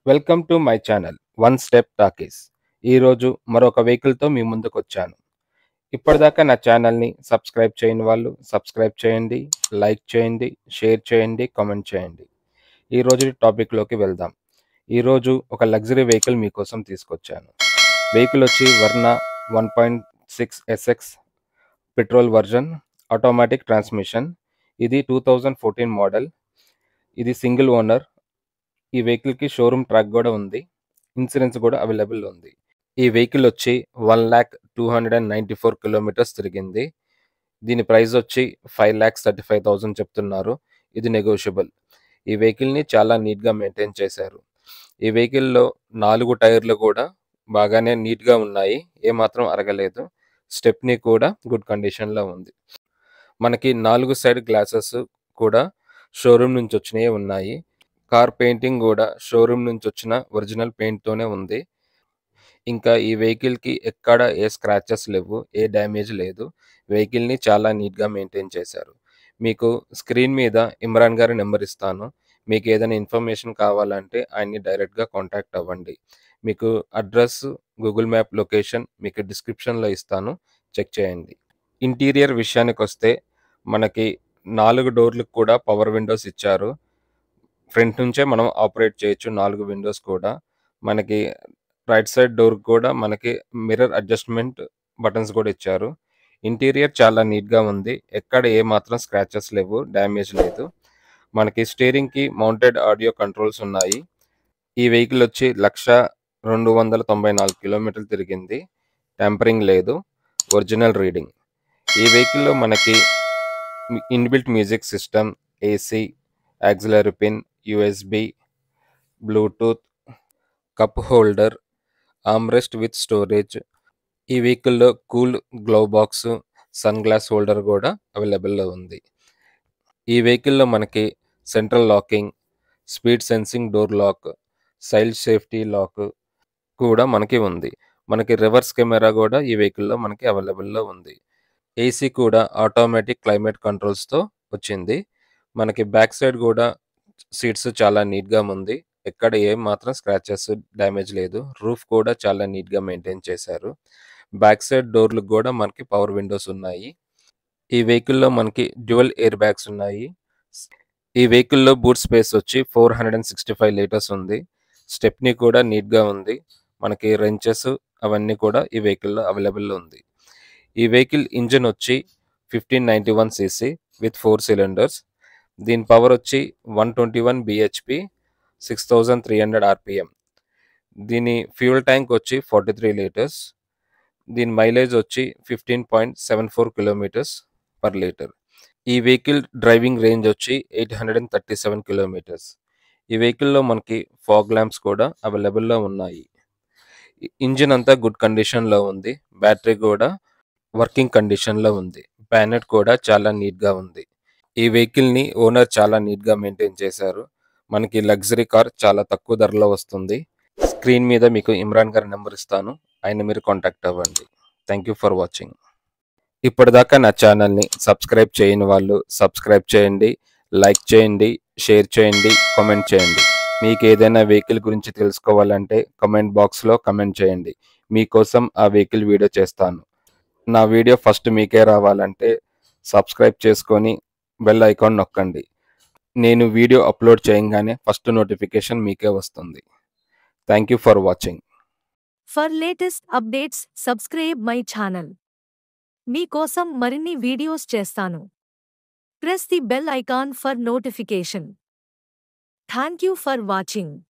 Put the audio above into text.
Welcome to my channel one step talkies. ఈరోజు మరొక వెహికల్తో మీ ముందుకు వచ్చాను. ఇప్పటిదాకా నా ఛానల్ని సబ్స్క్రైబ్ చేయని వాళ్ళు సబ్స్క్రైబ్ చేయండి, లైక్ చేయండి, షేర్ చేయండి, కామెంట్ చేయండి. ఈరోజు టాపిక్లోకి వెళ్దాం. ఈరోజు ఒక లగ్జరీ వెహికల్ మీకోసం తీసుకొచ్చాను. వెహికల్ వచ్చి Verna 1.6 SX petrol version automatic transmission. ఇది 2014 మోడల్. ఇది సింగిల్ ఓనర్. ఈ వెహికల్కి షోరూమ్ ట్రాక్ కూడా ఉంది. ఇన్సూరెన్స్ కూడా అవైలబుల్ ఉంది. ఈ వెహికల్ వచ్చి 1,02,94 కిలోమీటర్స్ తిరిగింది. దీని ప్రైస్ వచ్చి 5,35,000 చెప్తున్నారు. ఇది నెగోషియబుల్. ఈ వెహికల్ని చాలా నీట్గా మెయింటైన్ చేశారు. ఈ వెహికల్లో 4 టైర్లు కూడా బాగానే నీట్గా ఉన్నాయి, ఏమాత్రం అరగలేదు. స్టెప్నీ కూడా గుడ్ కండిషన్లో ఉంది. మనకి 4 సైడ్ గ్లాసెస్ కూడా షోరూమ్ నుంచి వచ్చినవి ఉన్నాయి. కార్ పెయింటింగ్ కూడా షోరూమ్ నుంచి వచ్చిన ఒరిజినల్ పెయింట్తోనే ఉంది. ఇంకా ఈ వెహికల్కి ఎక్కడ ఏ స్క్రాచెస్ లేవు, ఏ డ్యామేజ్ లేదు. వెహికల్ని చాలా నీట్గా మెయింటైన్ చేశారు. మీకు స్క్రీన్ మీద ఇమ్రాన్ గారి నెంబర్ ఇస్తాను. మీకు ఏదైనా ఇన్ఫర్మేషన్ కావాలంటే ఆయన్ని డైరెక్ట్గా కాంటాక్ట్ అవ్వండి. మీకు అడ్రస్, గూగుల్ మ్యాప్ లొకేషన్ మీకు డిస్క్రిప్షన్లో ఇస్తాను, చెక్ చేయండి. ఇంటీరియర్ విషయానికి వస్తే మనకి 4 డోర్లకు కూడా పవర్ విండోస్ ఇచ్చారు. ఫ్రంట్ నుంచే మనం ఆపరేట్ చేయొచ్చు 4 విండోస్ కూడా. మనకి రైట్ సైడ్ డోర్ కూడా మనకి మిర్రర్ అడ్జస్ట్మెంట్ బటన్స్ కూడా ఇచ్చారు. ఇంటీరియర్ చాలా నీట్గా ఉంది. ఎక్కడ ఏ మాత్రం స్క్రాచెస్ లేవు, డ్యామేజ్ లేదు. మనకి స్టీరింగ్కి మౌంటెడ్ ఆడియో కంట్రోల్స్ ఉన్నాయి. ఈ వెహికల్ వచ్చి 1,02,94 కిలోమీటర్లు తిరిగింది. ట్యాంపరింగ్ లేదు, ఒరిజినల్ రీడింగ్. ఈ వెహికల్లో మనకి inbuilt music system, AC, auxiliary pin, USB, Bluetooth, cup holder, armrest with storage. ఈ వెహికల్లో cool glove box, sun glass holder కూడా అవైలబుల్లో ఉంది. ఈ వెహికల్లో మనకి central locking, speed sensing door lock, child safety lock కూడా మనకి ఉంది. మనకి రివర్స్ కెమెరా కూడా ఈ వెహికల్లో మనకి అవైలబుల్లో ఉంది. ఏసీ కూడా ఆటోమేటిక్ క్లైమేట్ కంట్రోల్స్తో వచ్చింది. మనకి బ్యాక్ సైడ్ కూడా సీట్స్ చాలా నీట్గా ఉంది. ఎక్కడ ఏం మాత్రం స్క్రాచెస్, డ్యామేజ్ లేదు. రూఫ్ కూడా చాలా నీట్గా మెయింటైన్ చేశారు. బ్యాక్ సైడ్ డోర్లకు కూడా మనకి పవర్ విండోస్ ఉన్నాయి. ఈ వెహికల్లో మనకి డ్యూయల్ ఎయిర్ బ్యాగ్స్ ఉన్నాయి. ఈ వెహికల్లో బూట్ స్పేస్ వచ్చి 465 లీటర్స్ ఉంది. స్టెప్నీ కూడా నీట్గా ఉంది. మనకి రెంచెస్ అవన్నీ కూడా ఈ వెహికల్లో అవైలబుల్ ఉంది. ఈ వెహికల్ ఇంజిన్ వచ్చి 1591 cc విత్ 4 cylinders. దీని పవర్ వచ్చి 121 bhp, 6,300 rpm. దీని ఫ్యూయల్ ట్యాంక్ వచ్చి 43 లీటర్స్. దీని మైలేజ్ వచ్చి 15.74 కిలోమీటర్స్ పర్ లీటర్. ఈ వెహికల్ డ్రైవింగ్ రేంజ్ వచ్చి 837 కిలోమీటర్స్. ఈ వెహికల్లో మనకి ఫాగ్ ల్యాంప్స్ కూడా అవైలబుల్లో ఉన్నాయి. ఇంజిన్ అంతా గుడ్ కండిషన్లో ఉంది. బ్యాటరీ కూడా వర్కింగ్ కండిషన్లో ఉంది. ప్యానెట్ కూడా చాలా నీట్గా ఉంది. ఈ వెహికల్ని ఓనర్ చాలా నీట్గా మెయింటైన్ చేశారు. మనకి లగ్జరీ కార్ చాలా తక్కువ ధరలో వస్తుంది. స్క్రీన్ మీద మీకు ఇమ్రాన్ గారి నెంబర్ ఇస్తాను, ఆయన మీరు కాంటాక్ట్ అవ్వండి. Thank you for watching. ఇప్పటిదాకా నా ఛానల్ని సబ్స్క్రైబ్ చేయని వాళ్ళు సబ్స్క్రైబ్ చేయండి, లైక్ చేయండి, షేర్ చేయండి, కామెంట్ చేయండి. మీకు ఏదైనా వెహికల్ గురించి తెలుసుకోవాలంటే కామెంట్ బాక్స్లో కామెంట్ చేయండి. మీకోసం ఆ వెహికల్ వీడియో చేస్తాను. నా వీడియో ఫస్ట్ మీకే రావాలంటే సబ్స్క్రైబ్ చేసుకొని బెల్ ఐకాన్ నొక్కండి. నేను వీడియో అప్లోడ్ చేయగానే ఫస్ట్ నోటిఫికేషన్ మీకే వస్తుంది. Thank you for watching. For latest updates, subscribe my channel. మీకోసం మరిన్ని వీడియోస్ చేస్తాను. Press the bell icon for notification. Thank you for watching.